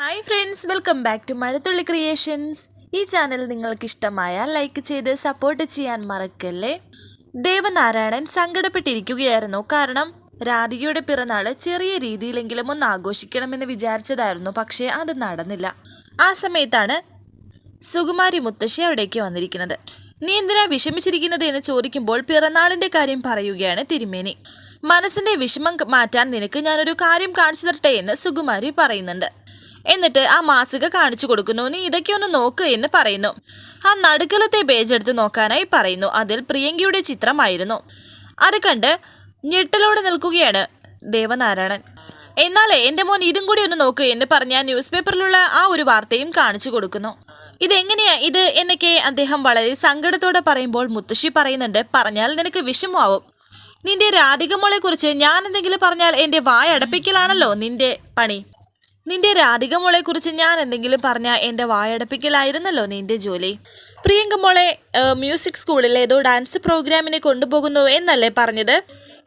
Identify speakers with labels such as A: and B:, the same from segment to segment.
A: Hi friends, welcome back to Mazhathulli creations. ഈ channel നിങ്ങൾക്ക് ഇഷ്ടമായ ലൈക്ക് ചെയ്ത് സപ്പോർട്ട് ചെയ്യാൻ മറക്കല്ലേ. ദേവനാരായണൻ സങ്കടപ്പെട്ടിരിക്കുകയായിരുന്നു. കാരണം രാധികയുടെ പിറന്നാൾ ചെറിയ രീതിയിലെങ്കിലും ഒന്ന് ആഘോഷിക്കണമെന്ന് വിചാരിച്ചതായിരുന്നു. പക്ഷേ അത് നടന്നില്ല. ആ സമയത്താണ് സുകുമാരി മുത്തശ്ശി അവിടേക്ക് വന്നിരിക്കുന്നത്. നീ എന്തിനാ വിഷമിച്ചിരിക്കുന്നത് എന്ന് ചോദിക്കുമ്പോൾ പിറന്നാളിൻ്റെ കാര്യം പറയുകയാണ് തിരുമേനി. മനസ്സിൻ്റെ വിഷമം മാറ്റാൻ നിനക്ക് ഞാനൊരു കാര്യം കാണിച്ചു തരട്ടെ എന്ന് സുകുമാരി പറയുന്നുണ്ട്. എന്നിട്ട് ആ മാസിക കാണിച്ചു കൊടുക്കുന്നു. നീ ഇതൊക്കെ ഒന്ന് നോക്ക് എന്ന് പറയുന്നു. ആ നടുക്കലത്തെ പേജ് എടുത്ത് നോക്കാനായി പറയുന്നു. അതിൽ പ്രിയങ്കയുടെ ചിത്രമായിരുന്നു. അത് കണ്ട് ഞെട്ടലോടെ നിൽക്കുകയാണ് ദേവനാരായണൻ. എന്നാലേ എൻ്റെ മോൻ ഇതും കൂടി ഒന്ന് നോക്ക് എന്ന് പറഞ്ഞ ന്യൂസ് പേപ്പറിലുള്ള ആ ഒരു വാർത്തയും കാണിച്ചു കൊടുക്കുന്നു. ഇതെങ്ങനെയാ ഇത് എന്നൊക്കെ അദ്ദേഹം വളരെ സങ്കടത്തോടെ പറയുമ്പോൾ മുത്തശ്ശി പറയുന്നുണ്ട്, പറഞ്ഞാൽ നിനക്ക് വിഷമമാവും. നിന്റെ രാധിക മോളെ കുറിച്ച് ഞാൻ എന്തെങ്കിലും പറഞ്ഞാൽ എൻ്റെ വായ അടപ്പിക്കലാണല്ലോ നിന്റെ പണി. നിന്റെ രാധിക മോളെ കുറിച്ച് ഞാൻ എന്തെങ്കിലും പറഞ്ഞാൽ എൻ്റെ വായടപ്പിക്കലായിരുന്നല്ലോ നിന്റെ ജോലി. പ്രിയങ്ക മോളെ മ്യൂസിക് സ്കൂളിൽ ഏതോ ഡാൻസ് പ്രോഗ്രാമിന് കൊണ്ടുപോകുന്നു എന്നല്ലേ പറഞ്ഞത്?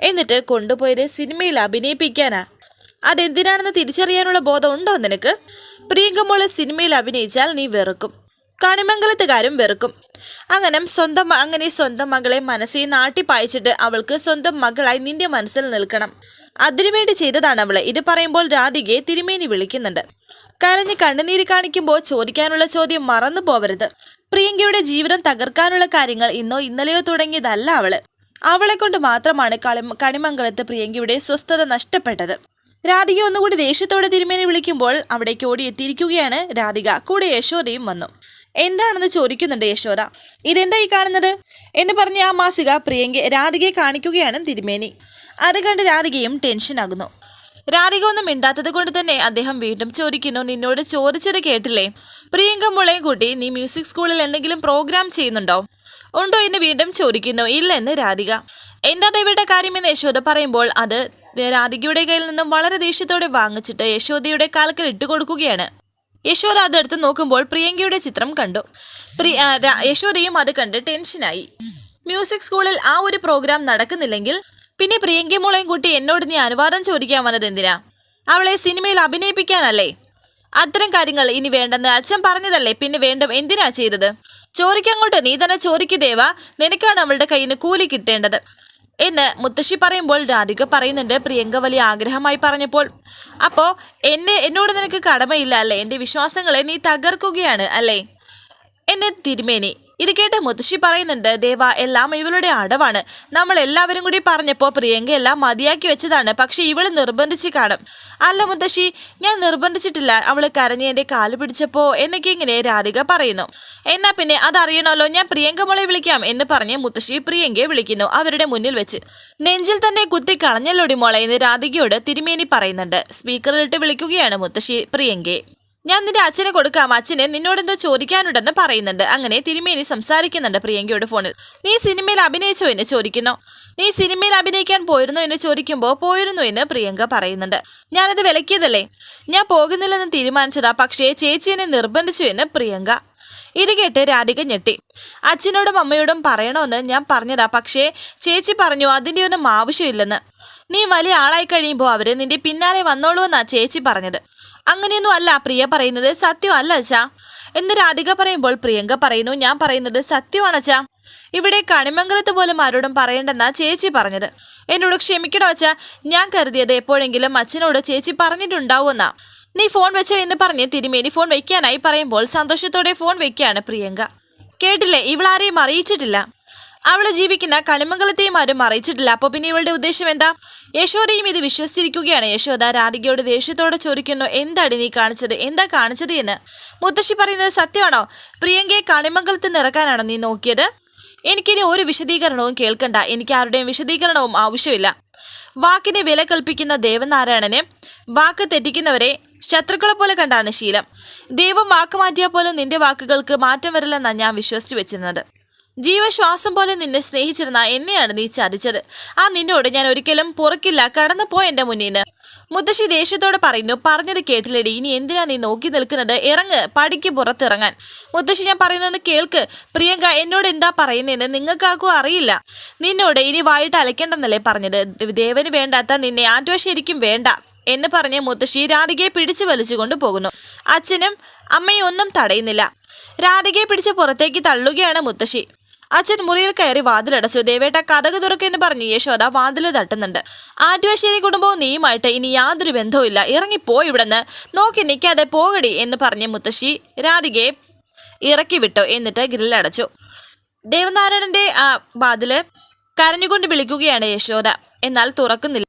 A: എന്നിട്ട് കൊണ്ടുപോയത് സിനിമയിൽ അഭിനയിപ്പിക്കാനാ. അതെന്തിനാണെന്ന് തിരിച്ചറിയാനുള്ള ബോധം ഉണ്ടോ നിനക്ക്? പ്രിയങ്ക മോളെ സിനിമയിൽ അഭിനയിച്ചാൽ നീ വെറുക്കും, കണിമംഗലത്തുകാരും വെറുക്കും. അങ്ങനെ സ്വന്തം മകളെ മനസ്സിൽ നാട്ടി പായിച്ചിട്ട് അവൾക്ക് സ്വന്തം മകളായി നിന്റെ മനസ്സിൽ നിൽക്കണം. അതിനുവേണ്ടി ചെയ്തതാണ് അവള്. ഇത് പറയുമ്പോൾ രാധികയെ തിരുമേനി വിളിക്കുന്നുണ്ട്. കരഞ്ഞ് കണ്ണുനീര് കാണിക്കുമ്പോൾ ചോദിക്കാനുള്ള ചോദ്യം മറന്നു പോവരുത്. പ്രിയങ്കയുടെ ജീവിതം തകർക്കാനുള്ള കാര്യങ്ങൾ ഇന്നോ ഇന്നലെയോ തുടങ്ങിയതല്ല അവള്. അവളെ കൊണ്ട് മാത്രമാണ് കണിമംഗലത്ത് പ്രിയങ്കയുടെ സ്വസ്ഥത നഷ്ടപ്പെട്ടത്. രാധിക ഒന്നുകൂടി ദേഷ്യത്തോടെ തിരുമേനി വിളിക്കുമ്പോൾ അവിടേക്ക് ഓടിയെത്തിയിരിക്കുകയാണ് രാധിക. കൂടെ യശോദയും വന്നു. എന്താണെന്ന് ചോദിക്കുന്നുണ്ട് യശോദ. ഇതെന്താ ഈ കാണുന്നത് എന്ന് പറഞ്ഞ ആ മാസിക രാധികയെ കാണിക്കുകയാണ് തിരുമേനി. അത് കണ്ട് രാധികയും ടെൻഷനാകുന്നു. രാധിക ഒന്നും മിണ്ടാത്തത് കൊണ്ട് തന്നെ അദ്ദേഹം വീണ്ടും ചോദിക്കുന്നു, നിന്നോട് ചോദിച്ചത് കേട്ടില്ലേ? പ്രിയങ്ക മോളെയും കൂട്ടി നീ മ്യൂസിക് സ്കൂളിൽ എന്തെങ്കിലും പ്രോഗ്രാം ചെയ്യുന്നുണ്ടോ ഉണ്ടോ എന്ന് വീണ്ടും ചോദിക്കുന്നു. ഇല്ലെന്ന് രാധിക. എന്താ ഇവരുടെ കാര്യമെന്ന് യശോദ പറയുമ്പോൾ അത് രാധികയുടെ കയ്യിൽ നിന്നും വളരെ ദേഷ്യത്തോടെ വാങ്ങിച്ചിട്ട് യശോദയുടെ കാൽക്കൽ ഇട്ട് കൊടുക്കുകയാണ്. യശോദ അതെടുത്ത് നോക്കുമ്പോൾ പ്രിയങ്കയുടെ ചിത്രം കണ്ടു. യശോദയും അത് കണ്ട് ടെൻഷനായി. മ്യൂസിക് സ്കൂളിൽ ആ ഒരു പ്രോഗ്രാം നടക്കുന്നില്ലെങ്കിൽ പിന്നെ പ്രിയങ്ക മോളെയും കൂട്ടി എന്നോട് നീ അനുവാദം ചോദിക്കാൻ വന്നത് എന്തിനാ? അവളെ സിനിമയിൽ അഭിനയിപ്പിക്കാനല്ലേ? അത്തരം കാര്യങ്ങൾ ഇനി വേണ്ടെന്ന് അച്ഛൻ പറഞ്ഞതല്ലേ, പിന്നെ വേണ്ട എന്തിനാ ചെയ്തത്? ചോദിക്കങ്ങോട്ട്, നീ തന്നെ ചോദിക്കു ദേവ, നിനക്കാണ് അവളുടെ കയ്യിൽ നിന്ന് കൂലി കിട്ടേണ്ടത് എന്ന് മുത്തശ്ശി പറയുമ്പോൾ രാധിക പറയുന്നുണ്ട്, പ്രിയങ്ക വലിയ ആഗ്രഹമായി പറഞ്ഞപ്പോൾ. അപ്പോൾ എന്നോട് നിനക്ക് കടമയില്ല അല്ലേ? എൻ്റെ വിശ്വാസങ്ങളെ നീ തകർക്കുകയാണ് അല്ലേ എന്നെ തിരുമേനി. ഇത് കേട്ട് മുത്തശ്ശി പറയുന്നുണ്ട്, ദേവ എല്ലാം ഇവളുടെ അടവാണ്. നമ്മൾ എല്ലാവരും കൂടി പറഞ്ഞപ്പോൾ പ്രിയങ്ക എല്ലാം മതിയാക്കി വെച്ചതാണ്. പക്ഷെ ഇവള് നിർബന്ധിച്ച് കാണും. അല്ല മുത്തശ്ശി, ഞാൻ നിർബന്ധിച്ചിട്ടില്ല. അവള് കരഞ്ഞ് എൻ്റെ കാല് പിടിച്ചപ്പോൾ എന്നൊക്കെ ഇങ്ങനെ രാധിക പറയുന്നു. എന്നാ പിന്നെ അതറിയണമല്ലോ, ഞാൻ പ്രിയങ്ക മോളെ വിളിക്കാം എന്ന് പറഞ്ഞ് മുത്തശ്ശി പ്രിയങ്കയെ വിളിക്കുന്നു. അവരുടെ മുന്നിൽ വെച്ച് നെഞ്ചിൽ തന്നെ കുത്തി കളഞ്ഞല്ലോടി മോളെ എന്ന് രാധികയോട് തിരുമേനി പറയുന്നുണ്ട്. സ്പീക്കറിലിട്ട് വിളിക്കുകയാണ് മുത്തശ്ശി പ്രിയങ്കയെ. ഞാൻ നിന്റെ അച്ഛനെ കൊടുക്കാം, അച്ഛനെ നിന്നോടെന്തോ ചോദിക്കാനുണ്ടെന്ന് പറയുന്നുണ്ട്. അങ്ങനെ തിരുമേനി സംസാരിക്കുന്നുണ്ട് പ്രിയങ്കയുടെ ഫോണിൽ. നീ സിനിമയിൽ അഭിനയിച്ചോ എന്ന് ചോദിക്കുന്നു. നീ സിനിമയിൽ അഭിനയിക്കാൻ പോയിരുന്നോ എന്ന് ചോദിക്കുമ്പോൾ പോയിരുന്നു എന്ന് പ്രിയങ്ക പറയുന്നുണ്ട്. ഞാനത് വിലക്കിയതല്ലേ, ഞാൻ പോകുന്നില്ലെന്ന് തീരുമാനിച്ചതാ, പക്ഷേ ചേച്ചി എന്നെ നിർബന്ധിച്ചു എന്ന് പ്രിയങ്ക. ഇത് കേട്ട് രാധിക ഞെട്ടി. അച്ഛനോടും അമ്മയോടും പറയണമെന്ന് ഞാൻ പറഞ്ഞതാ, പക്ഷേ ചേച്ചി പറഞ്ഞു അതിൻ്റെ ഒന്നും ആവശ്യമില്ലെന്ന്. നീ വലിയ ആളായി കഴിയുമ്പോൾ അവര് നിന്റെ പിന്നാലെ വന്നോളൂ എന്നാ ചേച്ചി പറഞ്ഞത്. അങ്ങനെയൊന്നും അല്ല പ്രിയ പറയുന്നത്, സത്യം അല്ല അച്ഛാ എന്ന് രാധിക പറയുമ്പോൾ പ്രിയങ്ക പറയുന്നു, ഞാൻ പറയുന്നത് സത്യമാണ് അച്ഛാ. ഇവിടെ കണിമംഗലത്ത് പോലും ആരോടും പറയണ്ടെന്നാ ചേച്ചി പറഞ്ഞത്. എന്നോട് ക്ഷമിക്കണോ അച്ഛാ, ഞാൻ കരുതിയത് എപ്പോഴെങ്കിലും അച്ഛനോട് ചേച്ചി പറഞ്ഞിട്ടുണ്ടാവുമെന്നാ. നീ ഫോൺ വെച്ചോ എന്ന് പറഞ്ഞ് തിരുമേനി ഫോൺ വെക്കാനായി പറയുമ്പോൾ സന്തോഷത്തോടെ ഫോൺ വെക്കുകയാണ് പ്രിയങ്ക. കേട്ടില്ലേ, ഇവളാരെയും അറിയിച്ചിട്ടില്ല. അവള് ജീവിക്കുന്ന കണിമംഗലത്തെയും ആരും അറിയിച്ചിട്ടില്ല. അപ്പോൾ പിന്നെ ഇവളുടെ ഉദ്ദേശം എന്താ? യശോദയും ഇത് വിശ്വസിച്ചിരിക്കുകയാണ്. യശോദ രാധികയോട് ദേഷ്യത്തോടെ ചോദിക്കുന്നു, എന്താണ് നീ കാണിച്ചത്, എന്താ കാണിച്ചത് എന്ന്. മുത്തശ്ശി പറയുന്നത് സത്യമാണോ? പ്രിയങ്കയെ കണിമംഗലത്ത് നിറക്കാനാണോ നീ നോക്കിയത്? എനിക്കിനി ഒരു വിശദീകരണവും കേൾക്കണ്ട. എനിക്ക് ആരുടെയും വിശദീകരണവും ആവശ്യമില്ല. വാക്കിന് വില കൽപ്പിക്കുന്ന ദേവനാരായണന് വാക്ക് തെറ്റിക്കുന്നവരെ ശത്രുക്കളെ പോലെ കണ്ടാണ് ശീലം. ദൈവം വാക്ക് മാറ്റിയാൽ പോലും നിന്റെ വാക്കുകൾക്ക് മാറ്റം വരില്ലെന്നാണ് ഞാൻ വിശ്വസിച്ച് വെച്ചിരുന്നത്. ജീവശ്വാസം പോലെ നിന്നെ സ്നേഹിച്ചിരുന്ന എന്നെയാണ് നീ ചതിച്ചത്. ആ നിന്നോട് ഞാൻ ഒരിക്കലും പുറക്കില്ല, കടന്നു പോ എൻ്റെ മുന്നിൽ നിന്ന്. മുത്തശ്ശി ദേഷ്യത്തോടെ പറയുന്നു, പറഞ്ഞത് കേട്ടില്ലേടി, ഇനി എന്തിനാ നീ നോക്കി നിൽക്കുന്നത്? ഇറങ്ങ്, പടിക്ക് പുറത്തിറങ്ങാൻ. മുത്തശ്ശി ഞാൻ പറയുന്നത് കേൾക്ക്. പ്രിയങ്ക എന്നോട് എന്താ പറയുന്നതെന്ന് നിങ്ങൾക്കാർക്കും അറിയില്ല. നിന്നോട് ഇനി വായിട്ട് അലക്കേണ്ടെന്നല്ലേ പറഞ്ഞത്? ദേവന് വേണ്ടാത്ത നിന്നെ ആറ്റുവ ശരിക്കും വേണ്ട എന്ന് പറഞ്ഞ് മുത്തശ്ശി രാധികയെ പിടിച്ചു വലിച്ചുകൊണ്ട് പോകുന്നു. അച്ഛനും അമ്മയും ഒന്നും തടയുന്നില്ല. രാധികയെ പിടിച്ച് പുറത്തേക്ക് തള്ളുകയാണ് മുത്തശ്ശി. അച്ഛൻ മുറിയിൽ കയറി വാതിലടച്ചു. ദേവേട്ട കതക് തുറക്കെന്ന് പറഞ്ഞ് യശോദ വാതിൽ തട്ടുന്നുണ്ട്. ആറ്റുവശ്ശേരി കുടുംബവും നീയുമായിട്ട് ഇനി യാതൊരു ബന്ധവുമില്ല, ഇറങ്ങിപ്പോയി ഇവിടെന്ന്, നോക്കി നിൽക്കാതെ പോകടി എന്ന് പറഞ്ഞ് മുത്തശ്ശി രാധികയെ ഇറക്കി വിട്ടു. എന്നിട്ട് ഗ്രില്ലടച്ചു. ദേവനാരായണന്റെ വാതില് കരഞ്ഞുകൊണ്ട് വിളിക്കുകയാണ് യശോദ. എന്നാൽ തുറക്കുന്നില്ല.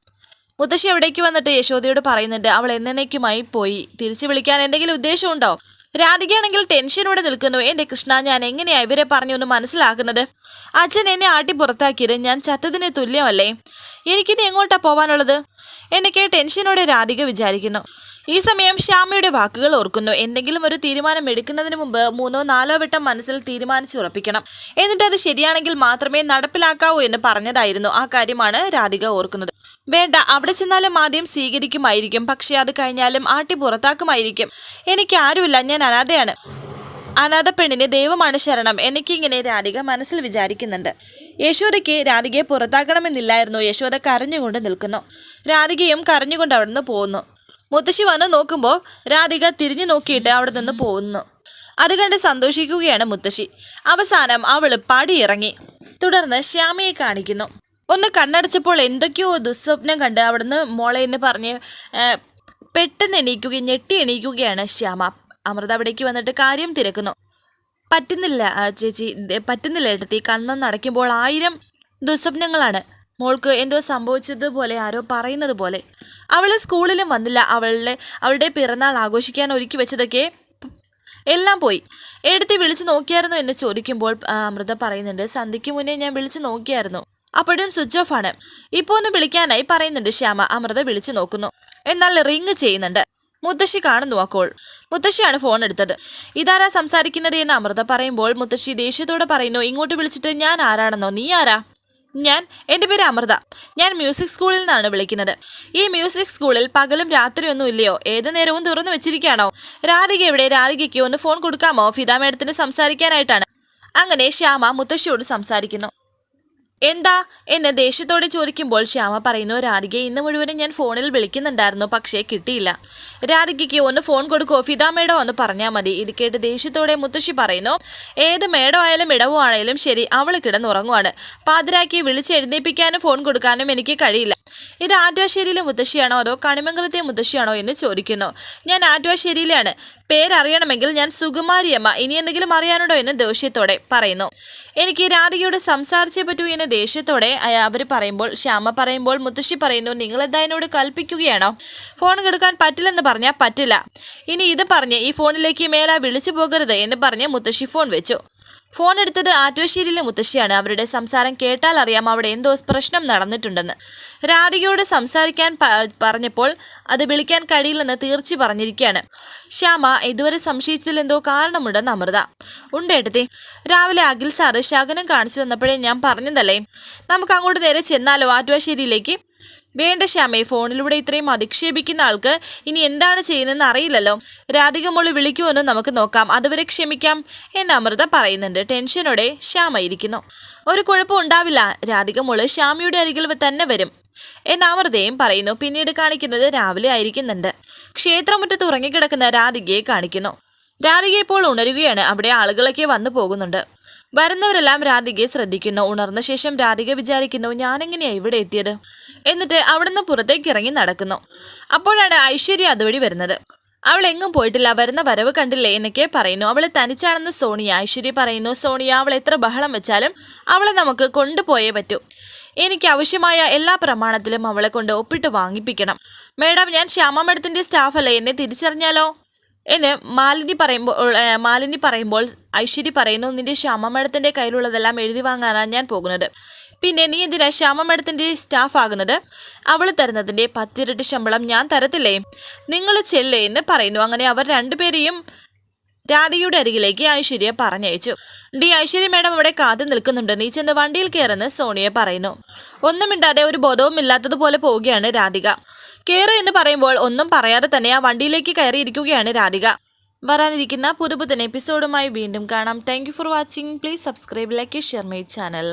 A: മുത്തശ്ശി എവിടേക്ക് വന്നിട്ട് യശോദയോട് പറയുന്നുണ്ട്, അവൾ എന്നേക്കുമായി പോയി, തിരിച്ചു വിളിക്കാൻ എന്തെങ്കിലും ഉദ്ദേശമുണ്ടോ? രാധികയാണെങ്കിൽ ടെൻഷനോടെ നിൽക്കുന്നു. എൻ്റെ കൃഷ്ണ, ഞാൻ എങ്ങനെയാ ഇവരെ പറഞ്ഞൊന്ന് മനസ്സിലാക്കുന്നത്? അച്ഛൻ എന്നെ ആട്ടി പുറത്താക്കിയത് ഞാൻ ചത്തതിന് തുല്യമല്ലേ? എനിക്കിനി എങ്ങോട്ടാ പോവാനുള്ളത് എന്നൊക്കെ ടെൻഷനോടെ രാധിക വിചാരിക്കുന്നു. ഈ സമയം ശ്യാമയുടെ വാക്കുകൾ ഓർക്കുന്നു. എന്തെങ്കിലും ഒരു തീരുമാനം എടുക്കുന്നതിന് മുമ്പ് 3-4 വട്ടം മനസ്സിൽ തീരുമാനിച്ചുറപ്പിക്കണം. എന്നിട്ട് അത് ശരിയാണെങ്കിൽ മാത്രമേ നടപ്പിലാക്കാവൂ എന്ന് പറഞ്ഞതായിരുന്നു. ആ കാര്യമാണ് രാധിക ഓർക്കുന്നത്. വേണ്ട, അവിടെ ചെന്നാലും ആദ്യം സ്വീകരിക്കുമായിരിക്കും, പക്ഷെ അത് കഴിഞ്ഞാലും ആട്ടി പുറത്താക്കുമായിരിക്കും. എനിക്ക് ആരുമില്ല, ഞാൻ അനാഥയാണ്. അനാഥ പെണ്ണിന് ദൈവമാണ് ശരണം. എനിക്കിങ്ങനെ രാധിക മനസ്സിൽ വിചാരിക്കുന്നുണ്ട്. യശോദയ്ക്ക് രാധികയെ പുറത്താക്കണമെന്നില്ലായിരുന്നു. യശോദ കരഞ്ഞുകൊണ്ട് നിൽക്കുന്നു. രാധികയും കരഞ്ഞുകൊണ്ട് അവിടെ നിന്ന് പോകുന്നു. മുത്തശ്ശി വന്ന് നോക്കുമ്പോൾ രാധിക തിരിഞ്ഞു നോക്കിയിട്ട് അവിടെ നിന്ന് പോകുന്നു. അത് കണ്ട് സന്തോഷിക്കുകയാണ് മുത്തശ്ശി. അവസാനം അവൾ പടിയിറങ്ങി. തുടർന്ന് ശ്യാമയെ കാണിക്കുന്നു. ഒന്ന് കണ്ണടച്ചപ്പോൾ എന്തൊക്കെയോ ദുസ്വപ്നം കണ്ട് അവിടുന്ന് മോളെ എന്ന് പറഞ്ഞ് പെട്ടെന്ന് ഞെട്ടി എണീക്കുകയാണ് ശ്യാമ. അമൃത അവിടേക്ക് വന്നിട്ട് കാര്യം തിരക്കുന്നു. പറ്റുന്നില്ല ചേച്ചി, പറ്റുന്നില്ല ഏട്ടത്തി, കണ്ണൊന്ന് അടയ്ക്കുമ്പോൾ 1000 ദുസ്വപ്നങ്ങളാണ്. മോൾക്ക് എന്തോ സംഭവിച്ചതുപോലെ ആരോ പറയുന്നത് പോലെ. അവൾ സ്കൂളിലും വന്നില്ല. അവളുടെ പിറന്നാൾ ആഘോഷിക്കാൻ ഒരുക്കി വെച്ചതൊക്കെ എല്ലാം പോയി. ഏടത്തി വിളിച്ചു നോക്കിയായിരുന്നു എന്ന് ചോദിക്കുമ്പോൾ അമൃത പറയുന്നുണ്ട്, സന്ധ്യയ്ക്ക് മുന്നേ ഞാൻ വിളിച്ചു നോക്കിയായിരുന്നു, അപ്പോഴും സ്വിച്ച് ഓഫ് ആണ്. ഇപ്പോൾ ഒന്ന് വിളിക്കാനായി പറയുന്നുണ്ട് ശ്യാമ. അമൃത വിളിച്ചു നോക്കുന്നു. എന്നാൽ റിങ് ചെയ്യുന്നുണ്ട്. മുത്തശ്ശി കാണുന്നു. ആ കോൾ മുത്തശ്ശിയാണ് ഫോൺ എടുത്തത്. ഇതാരാ സംസാരിക്കുന്നത് എന്ന് അമൃത പറയുമ്പോൾ മുത്തശ്ശി ദേഷ്യത്തോടെ പറയുന്നു, ഇങ്ങോട്ട് വിളിച്ചിട്ട് ഞാൻ ആരാണെന്നോ? നീ ആരാ? എൻ്റെ പേര് അമൃത. ഞാൻ മ്യൂസിക് സ്കൂളിൽ നിന്നാണ് വിളിക്കുന്നത്. ഈ മ്യൂസിക് സ്കൂളിൽ പകലും രാത്രിയൊന്നും ഇല്ലയോ? ഏതു നേരവും തുറന്നു വെച്ചിരിക്കുകയാണോ? രാധിക എവിടെ? രാധികയ്ക്ക് ഒന്ന് ഫോൺ കൊടുക്കാമോ? ഫിദ മേഡത്തിന് സംസാരിക്കാനായിട്ടാണ്. അങ്ങനെ ശ്യാമ മുത്തശ്ശിയോട് സംസാരിക്കുന്നു. എന്താ എന്ന് ദേഷ്യത്തോടെ ചോദിക്കുമ്പോൾ ശ്യാമ പറയുന്നു, രാധിക ഇന്ന് മുഴുവനും ഞാൻ ഫോണിൽ വിളിക്കുന്നുണ്ടായിരുന്നു, പക്ഷേ കിട്ടിയില്ല. രാധികയ്ക്ക് ഒന്ന് ഫോൺ കൊടുക്കുമോ? ഫിദ മേഡോ എന്ന് പറഞ്ഞാൽ മതി. ഇത് കേട്ട് ദേഷ്യത്തോടെ മുത്തശ്ശി പറയുന്നു, ഏത് മേഡോ ആയാലും ഇടവോ ആണെങ്കിലും ശരി, അവൾ കിടന്നുറങ്ങുവാണ്. പാതിരാക്കി വിളിച്ച് എഴുന്നേൽപ്പിക്കാനും ഫോൺ കൊടുക്കാനും എനിക്ക് കഴിയില്ല. ഇത് ആറ്റുവാശ്ശേരിയിലെ മുത്തശ്ശിയാണോ അതോ കണിമംഗലത്തെ മുത്തശ്ശിയാണോ എന്ന് ചോദിക്കുന്നു. ഞാൻ ആറ്റുവാശ്ശേരിയിലാണ്. പേരറിയണമെങ്കിൽ ഞാൻ സുകുമാരിയമ്മ. ഇനി എന്തെങ്കിലും അറിയാനുണ്ടോ എന്ന് ദേഷ്യത്തോടെ പറയുന്നു. എനിക്ക് രാധികയോട് സംസാരിച്ചേ പറ്റൂ എന്ന് ദേഷ്യത്തോടെ അവർ പറയുമ്പോൾ ശ്യാമ പറയുമ്പോൾ മുത്തശ്ശി പറയുന്നു, നിങ്ങളെന്താ എന്നോട് കൽപ്പിക്കുകയാണോ? ഫോൺ കൊടുക്കാൻ പറ്റില്ലെന്ന് പറഞ്ഞാൽ പറ്റില്ല. ഇനി ഇത് പറഞ്ഞ് ഈ ഫോണിലേക്ക് മേലാ വിളിച്ചു പോകരുത് എന്ന് പറഞ്ഞ് മുത്തശ്ശി ഫോൺ വെച്ചു. ഫോൺ എടുത്തത് ആറ്റുവശ്ശേരിയിലെ മുത്തശ്ശിയാണ്. അവരുടെ സംസാരം കേട്ടാൽ അറിയാം അവിടെ എന്തോ പ്രശ്നം നടന്നിട്ടുണ്ടെന്ന്. രാധികയോട് സംസാരിക്കാൻ പറഞ്ഞപ്പോൾ അത് വിളിക്കാൻ കഴിയില്ലെന്ന് തീർച്ച പറഞ്ഞിരിക്കുകയാണ്. ശ്യാമ ഇതുവരെ സംശയിച്ചതിൽ എന്തോ കാരണമുണ്ടെന്ന് അമൃത. ഉണ്ടേട്ടത്തി, രാവിലെ അഖിൽ സാറ് ശകനം കാണിച്ചു തന്നപ്പോഴേ ഞാൻ പറഞ്ഞതല്ലേ, നമുക്ക് അങ്ങോട്ട് നേരെ ചെന്നാലോ ആറ്റുവശ്ശേരിയിലേക്ക്? വേണ്ട ശ്യാമേ, ഫോണിലൂടെ ഇത്രയും അധിക്ഷേപിക്കുന്ന ആൾക്ക് ഇനി എന്താണ് ചെയ്യുന്നതെന്ന് അറിയില്ലല്ലോ. രാധിക മോള് വിളിക്കുമെന്ന് നമുക്ക് നോക്കാം, അതുവരെ ക്ഷമിക്കാം എന്ന് അമൃത പറയുന്നുണ്ട്. ടെൻഷനോടെ ശ്യാമ ഇരിക്കുന്നു. ഒരു കുഴപ്പം ഉണ്ടാവില്ല, രാധിക മോള് ശ്യാമയുടെ അരികിൽ തന്നെ വരും എന്ന് അമൃതയും പറയുന്നു. പിന്നീട് കാണിക്കുന്നത് രാവിലെ ആയിരിക്കുന്നുണ്ട്. ക്ഷേത്രമുറ്റത്ത് ഉറങ്ങിക്കിടക്കുന്ന രാധികയെ കാണിക്കുന്നു. രാധിക ഇപ്പോൾ ഉണരുകയാണ്. അവിടെ ആളുകളൊക്കെ വന്നു പോകുന്നുണ്ട്. വരുന്നവരെല്ലാം രാധികയെ ശ്രദ്ധിക്കുന്നു. ഉണർന്ന ശേഷം രാധിക വിചാരിക്കുന്നു, ഞാനെങ്ങനെയാ ഇവിടെ എത്തിയത്? എന്നിട്ട് അവിടുന്ന് പുറത്തേക്ക് ഇറങ്ങി നടക്കുന്നു. അപ്പോഴാണ് ഐശ്വര്യ അതുവഴി വരുന്നത്. അവൾ എങ്ങും പോയിട്ടില്ല, വരുന്ന വരവ് കണ്ടില്ലേ എന്നൊക്കെ പറയുന്നു. അവൾ തനിച്ചാണെന്ന് സോണിയ. ഐശ്വര്യ പറയുന്നു, സോണിയ, അവൾ എത്ര ബഹളം വെച്ചാലും അവളെ നമുക്ക് കൊണ്ടുപോയേ പറ്റൂ. എനിക്ക് ആവശ്യമായ എല്ലാ പ്രമാണത്തിലും അവളെ കൊണ്ട് ഒപ്പിട്ട് വാങ്ങിപ്പിക്കണം. മേഡം, ഞാൻ ശ്യാമ മേഡത്തിന്റെ സ്റ്റാഫല്ലേ, എന്നെ തിരിച്ചറിഞ്ഞാലോ എന്ന് മാലിനി പറയുമ്പോൾ ഐശ്വര്യ പറയുന്നു, നിന്റെ ശ്യാമ മേഡത്തിന്റെ കയ്യിലുള്ളതെല്ലാം എഴുതി വാങ്ങാനാണ് ഞാൻ പോകുന്നത്. പിന്നെ നീ എന്തിനാ ശ്യാമ മേഡത്തിന്റെ സ്റ്റാഫ് ആകുന്നത്? അവൾ തരുന്നതിന്റെ 10 ഇരട്ടി ശമ്പളം ഞാൻ തരത്തില്ലേ? നിങ്ങൾ ചെല്ലേ എന്ന് പറയുന്നു. അങ്ങനെ അവർ രണ്ടുപേരെയും രാധികയുടെ അരികിലേക്ക് ഐശ്വര്യ പറഞ്ഞയച്ചു. ഐശ്വര്യ മേഡം അവിടെ കാത്തു നിൽക്കുന്നുണ്ട്, നീ ചെന്ന് വണ്ടിയിൽ കയറുന്ന സോണിയ പറയുന്നു. ഒന്നും മിണ്ടാതെ ഒരു ബോധവും ഇല്ലാത്തതുപോലെ പോവുകയാണ് രാധിക. കയറ് എന്ന് പറയുമ്പോൾ ഒന്നും പറയാതെ തന്നെ ആ വണ്ടിയിലേക്ക് കയറിയിരിക്കുകയാണ് രാധിക. വരാനിരിക്കുന്ന പുതുപുത്തൻ എപ്പിസോഡുമായി വീണ്ടും കാണാം. Thank you for watching. Please subscribe, like, share my channel.